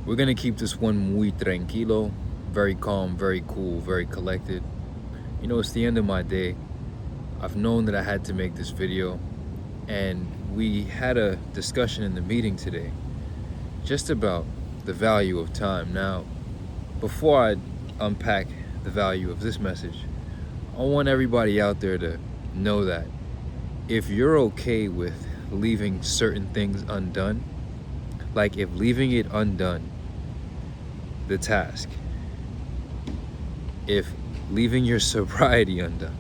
We're gonna keep this one muy tranquilo, very calm, very cool, very collected. You know, it's the end of my day. I've known that I had to make this video, and we had a discussion in the meeting today just about the value of time. Now, before I unpack the value of this message, I want everybody out there to know that if you're okay with leaving certain things undone, like if leaving it undone, the task, if leaving your sobriety undone,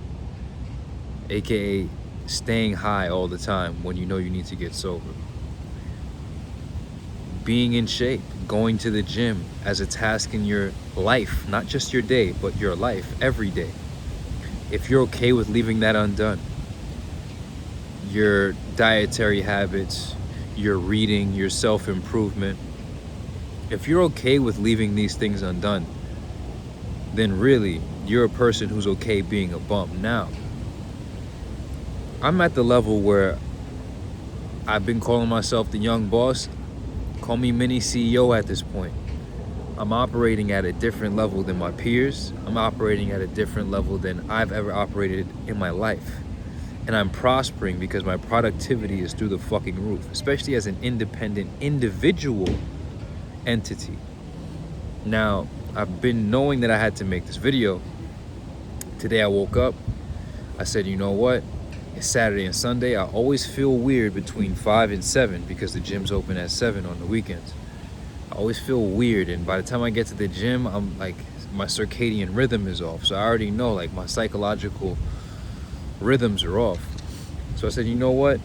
aka staying high all the time when you know you need to get sober, being in shape, going to the gym as a task in your life, not just your day, but your life every day, if you're okay with leaving that undone, your dietary habits, your reading, your self-improvement, if you're okay with leaving these things undone, then really you're a person who's okay being a bump. Now, I'm at the level where I've been calling myself the young boss. Call me mini CEO at this point. I'm operating at a different level than my peers. I'm operating at a different level than I've ever operated in my life. And I'm prospering because my productivity is through the fucking roof, especially as an independent individual entity. Now, I've been knowing that I had to make this video. Today I woke up, I said, you know what? It's Saturday and Sunday. I always feel weird between 5 and 7 because the gym's open at 7 on the weekends. I always feel weird, and by the time I get to the gym, I'm like, my circadian rhythm is off. So I already know, like, my psychological rhythms are off. So I said, you know what?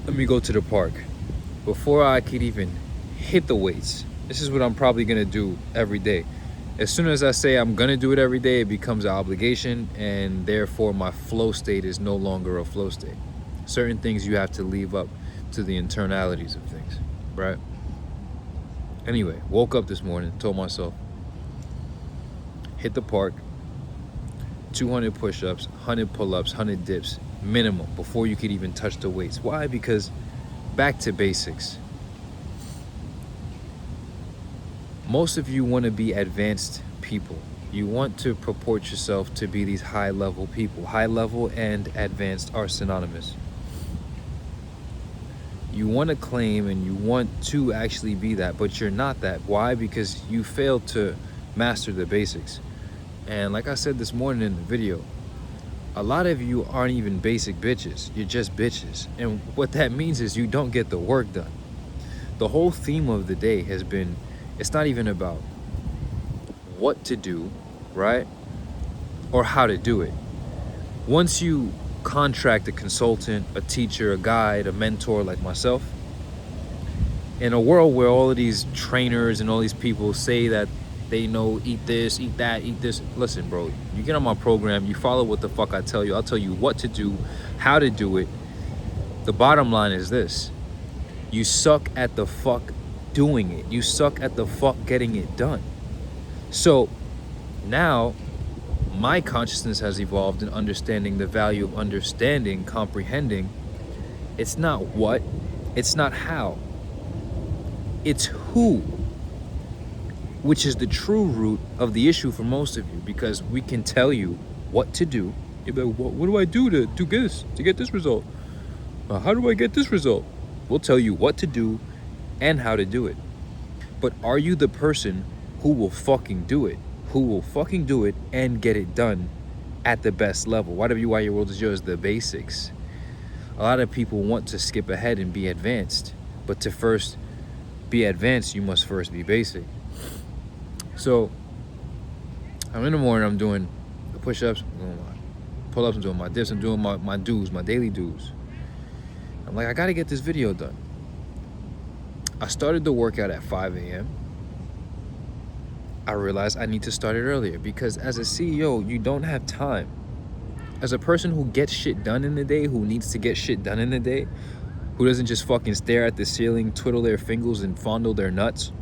Let me go to the park. Before I could even hit the weights, this is what I'm probably gonna do every day. As soon as I say I'm gonna do it every day, it becomes an obligation, and therefore my flow state is no longer a flow state. Certain things you have to leave up to the internalities of things, right? Anyway, woke up this morning, told myself, hit the park, 200 push-ups, 100 pull-ups, 100 dips, minimum, before you could even touch the weights. Why? Because back to basics. Most of you want to be advanced people. You want to purport yourself to be these high-level people. High-level and advanced are synonymous. You want to claim and you want to actually be that, but you're not that. Why? Because you failed to master the basics. And like I said this morning in the video, a lot of you aren't even basic bitches. You're just bitches. And what that means is you don't get the work done. The whole theme of the day has been, it's not even about what to do, right? Or how to do it. Once you contract a consultant, a teacher, a guide, a mentor like myself, in a world where all of these trainers and all these people say that they know, eat this, eat that, eat this. Listen, bro, you get on my program, you follow what the fuck I tell you. I'll tell you what to do, how to do it. The bottom line is this: you suck at the fuck doing it. You suck at the fuck getting it done. So now my consciousness has evolved in understanding the value of understanding, comprehending. It's not what, it's not how, it's who, which is the true root of the issue for most of you, because we can tell you what to do. You'll be like, what do I do to do this, to get this result? How do I get this result? We'll tell you what to do and how to do it. But are you the person who will fucking do it? Who will fucking do it and get it done at the best level? Why your world is yours, the basics. A lot of people want to skip ahead and be advanced, but to first be advanced, you must first be basic. So I'm in the morning, I'm doing the push-ups, I'm doing my pull-ups, I'm doing my dips, I'm doing my dues, my daily dues. I'm like, I gotta get this video done. I started the workout at 5 a.m. I realized I need to start it earlier because as a CEO, you don't have time. As a person who gets shit done in the day, who needs to get shit done in the day, who doesn't just fucking stare at the ceiling, twiddle their fingers and fondle their nuts,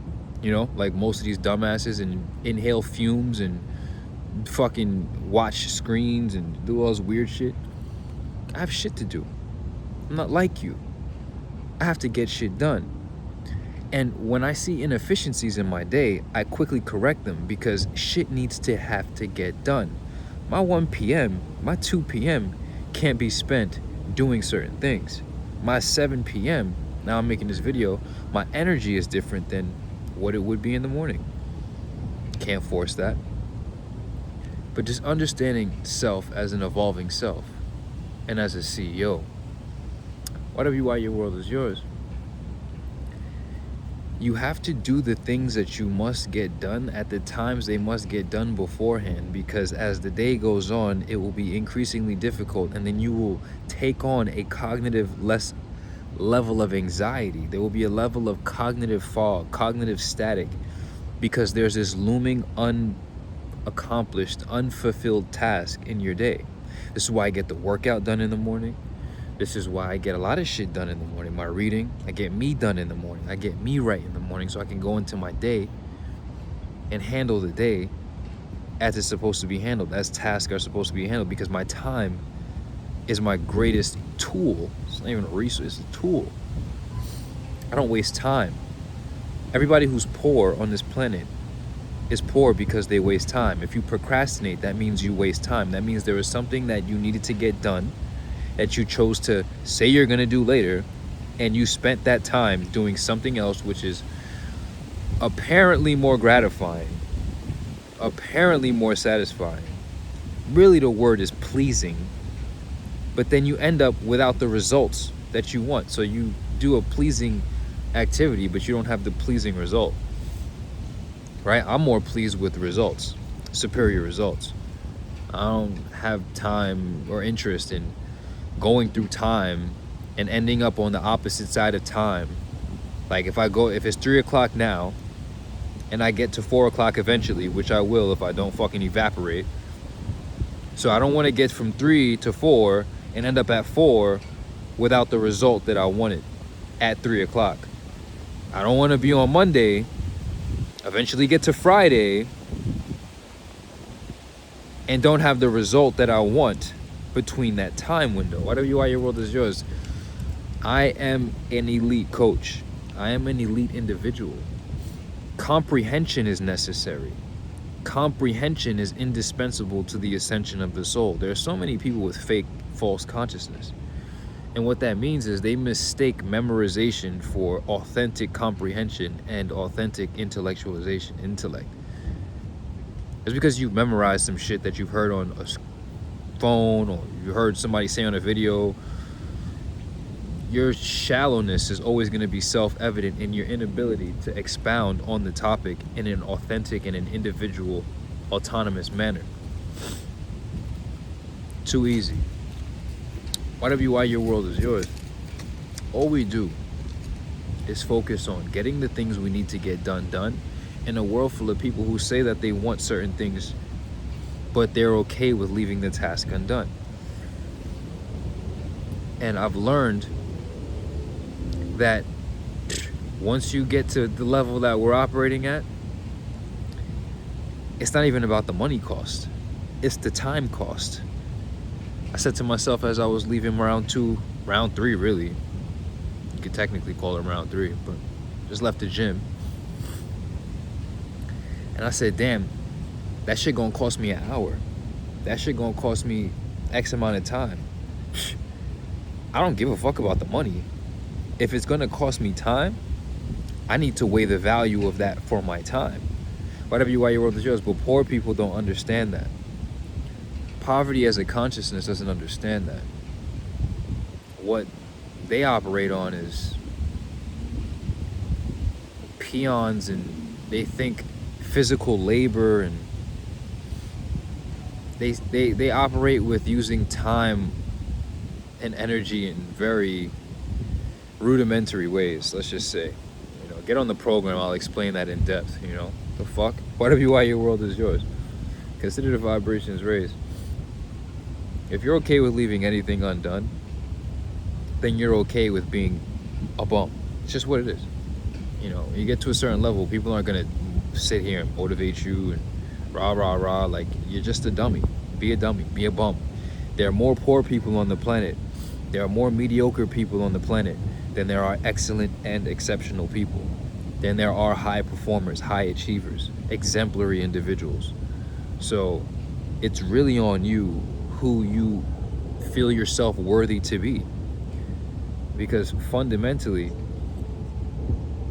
you know, like most of these dumbasses, and inhale fumes and fucking watch screens and do all this weird shit. I have shit to do. I'm not like you. I have to get shit done. And when I see inefficiencies in my day, I quickly correct them because shit needs to have to get done. My 1 p.m., my 2 p.m. can't be spent doing certain things. My 7 p.m., now I'm making this video, my energy is different than what it would be in the morning. Can't force that. But just understanding self as an evolving self and as a CEO. Why your world is yours. You have to do the things that you must get done at the times they must get done beforehand, because as the day goes on, it will be increasingly difficult, and then you will take on a less level of anxiety. There will be a level of cognitive fog, cognitive static, because there's this looming unaccomplished, unfulfilled task in your day. This is why I get the workout done in the morning. This is why I get a lot of shit done in the morning. My reading, I get me done in the morning. I get me right in the morning so I can go into my day and handle the day as it's supposed to be handled, as tasks are supposed to be handled, because my time is my greatest tool. It's not even a resource, it's a tool. I don't waste time. Everybody who's poor on this planet is poor because they waste time. If you procrastinate, that means you waste time. That means there was something that you needed to get done that you chose to say you're gonna do later, and you spent that time doing something else which is apparently more gratifying, apparently more satisfying. Really, the word is pleasing, but then you end up without the results that you want. So you do a pleasing activity, but you don't have the pleasing result, right? I'm more pleased with results, superior results. I don't have time or interest in going through time and ending up on the opposite side of time. Like if it's 3 o'clock now and I get to 4 o'clock eventually, which I will if I don't fucking evaporate. So I don't want to get from 3 to 4 and end up at 4 without the result that I wanted at 3 o'clock. I don't want to be on Monday, eventually get to Friday, and don't have the result that I want between that time window. Whatever your world is yours. I am an elite coach. I am an elite individual. Comprehension is necessary. Comprehension is indispensable to the ascension of the soul. There are so many people with fake, false consciousness. And what that means is they mistake memorization for authentic comprehension and authentic intellectualization, intellect. It's because you've memorized some shit that you've heard on a phone or you heard somebody say on a video. Your shallowness is always going to be self-evident in your inability to expound on the topic in an authentic and an individual, autonomous manner. Too easy. Whatever why your world is yours. All we do is focus on getting the things we need to get done in a world full of people who say that they want certain things, but they're okay with leaving the task undone. And I've learned that once you get to the level that we're operating at, it's not even about the money cost, it's the time cost. I said to myself as I was leaving round 3 really, you could technically call it round 3, but just left the gym, and I said, damn, that shit gonna cost me an hour. That shit gonna cost me X amount of time. I don't give a fuck about the money. If it's gonna cost me time, I need to weigh the value of that for my time. Whatever your world is yours, but poor people don't understand that. Poverty as a consciousness doesn't understand that. What they operate on is peons, and they think physical labor, and they operate with using time and energy in very rudimentary ways, let's just say. Get on the program, I'll explain that in depth. The fuck? Whatever your world is yours. Consider the vibrations raised. If you're okay with leaving anything undone, then you're okay with being a bum. It's just what it is. You get to a certain level, people aren't gonna sit here and motivate you and rah, like you're just a dummy. Be a dummy, be a bum. There are more poor people on the planet. There are more mediocre people on the planet than there are excellent and exceptional people. than there are high performers, high achievers, exemplary individuals. So it's really on you who you feel yourself worthy to be. Because fundamentally,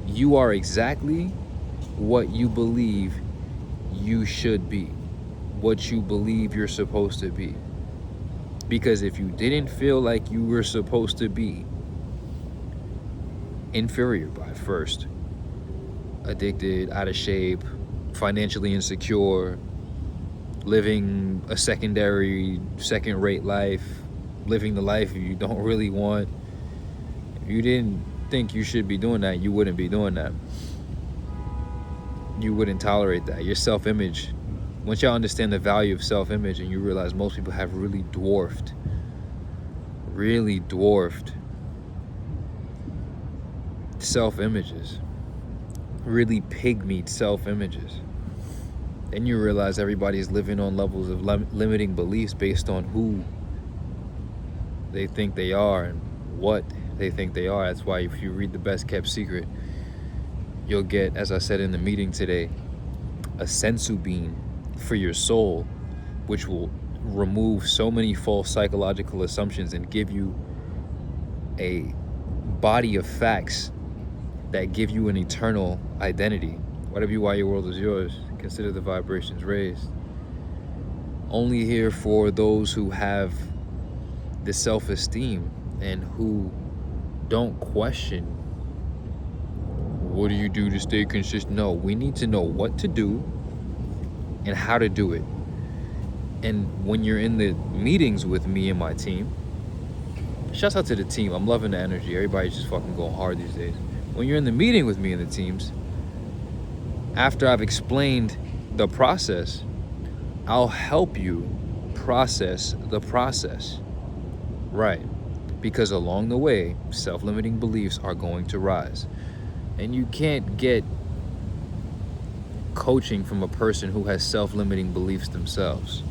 you are exactly what you believe you should be, what you believe you're supposed to be. Because if you didn't feel like you were supposed to be inferior by first, addicted, out of shape, financially insecure, living a second-rate life, living the life you don't really want, if you didn't think you should be doing that, you wouldn't be doing that. You wouldn't tolerate that. Your self-image, once y'all understand the value of self-image and you realize most people have really dwarfed self-images, really pygmied self-images, then you realize everybody's living on levels of limiting beliefs based on who they think they are and what they think they are. That's why if you read The Best Kept Secret, you'll get, as I said in the meeting today, a sensu bean for your soul, which will remove so many false psychological assumptions and give you a body of facts that give you an eternal identity. Whatever you are, your world is yours. Consider the vibrations raised. Only here for those who have the self-esteem and who don't question, what do you do to stay consistent? No, we need to know what to do and how to do it. And when you're in the meetings with me and my team, shouts out to the team. I'm loving the energy. Everybody's just fucking going hard these days. When you're in the meeting with me and the teams, after I've explained the process, I'll help you process the process. Right. Because along the way, self-limiting beliefs are going to rise. And you can't get coaching from a person who has self-limiting beliefs themselves.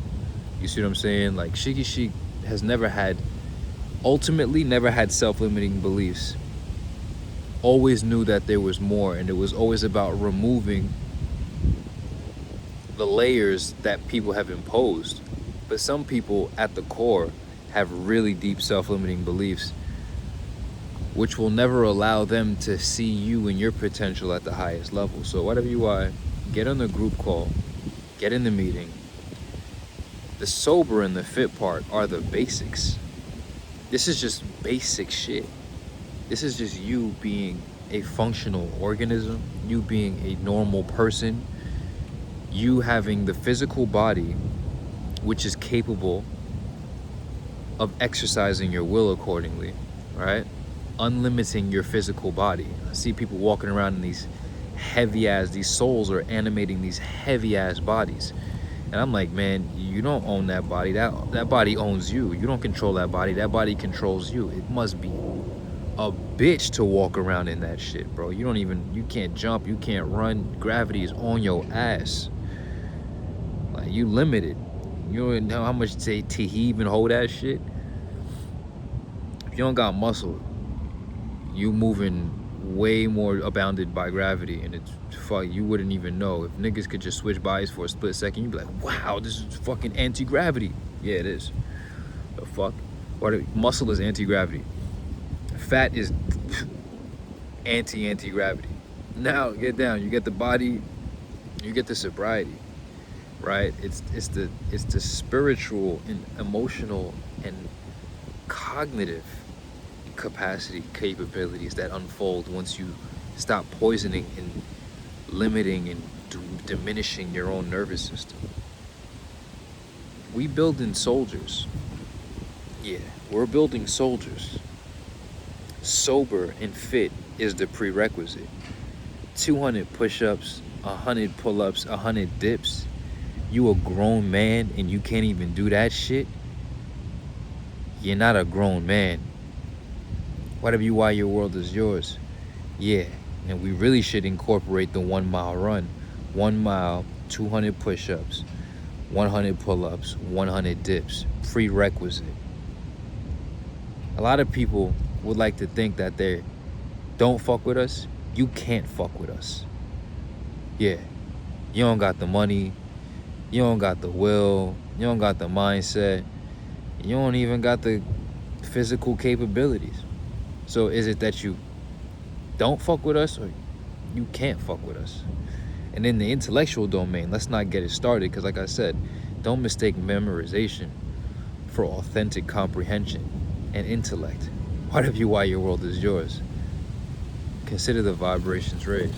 You see what I'm saying? Like Sheikhy Chic has never had self-limiting beliefs. Always knew that there was more, and it was always about removing the layers that people have imposed. But some people at the core have really deep self-limiting beliefs, which will never allow them to see you and your potential at the highest level. So whatever you are, get on the group call, get in the meeting. The sober and the fit part are the basics. This is just basic shit. This is just you being a functional organism, you being a normal person, you having the physical body which is capable of exercising your will accordingly, right? Unlimiting your physical body. I see people walking around in these these souls are animating these heavy ass bodies. And I'm like, man, you don't own that body. That body owns you. You don't control that body controls you. It must be a bitch to walk around in that shit, bro. You can't jump, you can't run. Gravity is on your ass. Like, you limited. You don't know how much to heave and hold that shit. If you don't got muscle, you moving way more abounded by gravity, and it's fuck, you wouldn't even know. If niggas could just switch bodies for a split second, you'd be like, wow, this is fucking anti-gravity. Yeah, it is. The fuck? Muscle is anti-gravity. Fat is anti-gravity. Now get down. You get the body, you get the sobriety, right? It's the spiritual and emotional and cognitive capabilities that unfold once you stop poisoning and limiting and diminishing your own nervous system. We building soldiers. Yeah, we're building soldiers. Sober and fit is the prerequisite. 200 push-ups, 100 pull-ups, 100 dips. You a grown man and you can't even do that shit? You're not a grown man. Whatever you are, your world is yours. Yeah, and we really should incorporate the 1 mile run. 1 mile, 200 push-ups, 100 pull-ups, 100 dips. Prerequisite. A lot of people would like to think that they don't fuck with us you can't fuck with us. Yeah, you don't got the money, you don't got the will, you don't got the mindset, you don't even got the physical capabilities. So is it that you don't fuck with us, or you can't fuck with us? And in the intellectual domain, let's not get it started, because like I said, don't mistake memorization for authentic comprehension and intellect. Why your world is yours. Consider the vibrations raised.